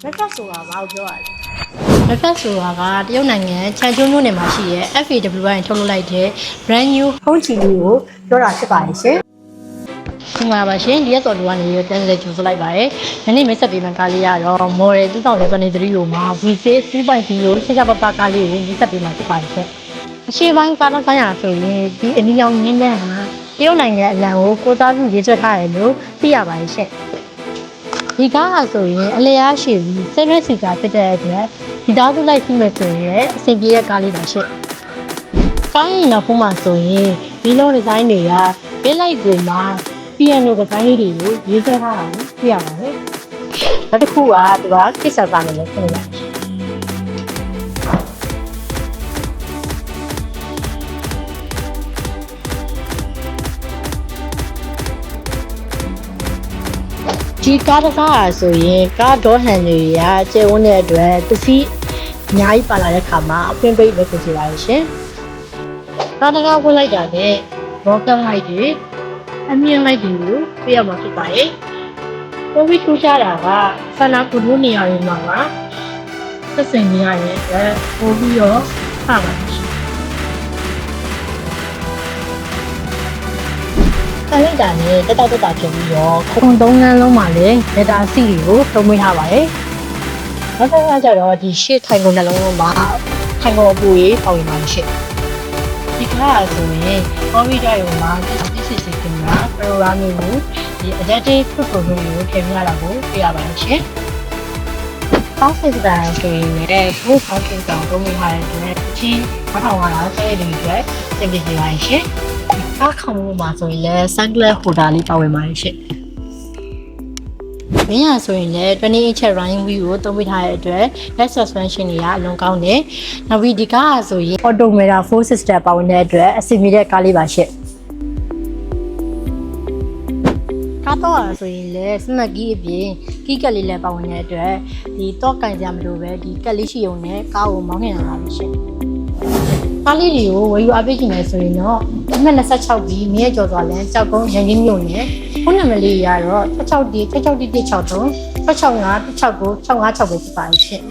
လက်ဖက်ဆိုတာဘာကိုပြောရလဲလက်ဖက်ဆိုတာကတရုတ်နိုင်ငံချန်ကျုံမြို့နယ်မှာရှိတဲ့ FAWI ထုတ်လုပ်လိုက်တဲ့ brand new ဖုန်းချီလေးကိုပြောတာဖြစ်ပါတယ်ရှင်ဒီမှာပါရှင်ဒီရက်စော်လူကနေတန်းစကြိုဆိုလိုက်ပါတယ်ဒီနေ့မိတ်ဆက်ပေးမှကားလေးရတော့ model 2023ကိုမှာ V6 3.0 ချက်ချက်ပပကားလေးကိုမိတ်ဆက်ပေးမှဖြစ်ပါတယ်ရှင်အရှိပိုင်းကားတော့ဆိုင်ရဆိုရင်ဒီအနီရောင်ငင်းတဲ့ဟာတရုတ်နိုင်ငံအလံကိုကိုစားပြုရေးဆွဲထားတယ်လို့သိရပါတယ်ရှင်ဒီကားဟာဆိုရင်အလျားရှိပြီး7 seater ဖြစ်တဲ့အတွက်ဒီသားစုလိုက်ပြီးမဲ့ဆိုရင်အဆင်ပြေတဲ့ကားလေးပါရှင့်။ကားရင်နောက်ဖုံးမှာဆိုရင်ဒီလုံးဒီဇိုင်းတွေကဘစ်လိုက်ကိုမှပီယန်နိုဒီဇိုင်းလေးတွေကိုရေးဆွဲထားတာကိုတွေ့ရပါတယ်။နောက်တစ်ခုကဒီကကစ်ဆာပါနေလို့ဖြစ်နေပါတယ်ဒီကားတစ်ကားဆိုရင်ကားဒေါ်ဟန်တွေကကျဲဝန်းတဲ့အတွက်ပစ္စည်းအများကြီးပါလာတဲ့ခါမှာအဖွင့်ပိတ်လုပ်ဖြစ်ပါရဲ့ရှင်။ကားတစ်ကားဝင်လိုက်တာနဲ့ဘောကလိုက်တွေအမြင့်လိုက်တွေကိုပြရမှာဖြစ်ပါရဲ့။ကိုဗစ်ထူးခြားတာကဆန္ဒကုတို့နေရာတွေမှာကသက်ဆိုင်နေရတဲ့အတွက်ပို့ပြီးတော့ဖပါမယ်ရှင်။ဆက်လိုက်တာနဲ့တက်တက်ဖြစ်ပြီးတော့ခုံ3လမ်းလုံးမှာလည်းဒေတာစီတွေကိုထုံးမွေးထားပါတယ်။နောက်တစ်ခါကျတော့ဒီရှေ့ထိုင်ကုန်နှလုံးမှာထိုင်ကုန်အပူရေးပေါင်ရမှာရှေ့ဒီကားဆိုရင်ကွန်ပျူတာရုံမှာဒီစစ်စစ်ကင်မရာပရိုဂရမ်မျိုးကိုဒီ adaptive control ကိုထည့်ပြရတာကိုတွေ့ရပါတယ်ရှင်။ပေါင်းစစ်တာဆိုရင်လည်းဘုတ်ပေါင်းစစ်တာကိုမြင်ရတဲ့အတွက်ချင်း1500ဆဲတဲ့အတွက်သင်ပြနေပါရှင်။ကားခေါင်းမှာဆိုရင်လည်း sunglass holder လေးပါဝင်ပါတယ်ရှင့်။မင်းရဆိုရင်လည်း20 inch running wheel ကိုသုံးပေးထားတဲ့အတွက် leg suspension တွေကအလွန်ကောင်းတယ်။နောက်ပြီးဒီကားကဆိုရင် automatic 4 system ပါဝင်တဲ့အတွက်အဆင်ပြေတဲ့ကားလေးပါရှင့်။ကားတော့ဆိုရင်လည်း smart key အပြင် key ကက်လေးလည်းပါဝင်တဲ့အတွက်ဒီတော့ကင်ကြမလို့ပဲဒီကက်လေးရှိုံနဲ့ကားကိုမောင်းနေရပါပြီရှင့်။ကားလေးတွေကိုဝယ်ယူအားပေးခြင်းလဲဆိုရင်တော့အမှတ်26ပြီးမြဲကျော်စွာလမ်းကြောက်ကုန်းရန်ကြီးမြို့နယ်ဖုန်းနံပါတ်လေးရတော့66D66D63 665 169 656ပဲဖြစ်ပါရှင့်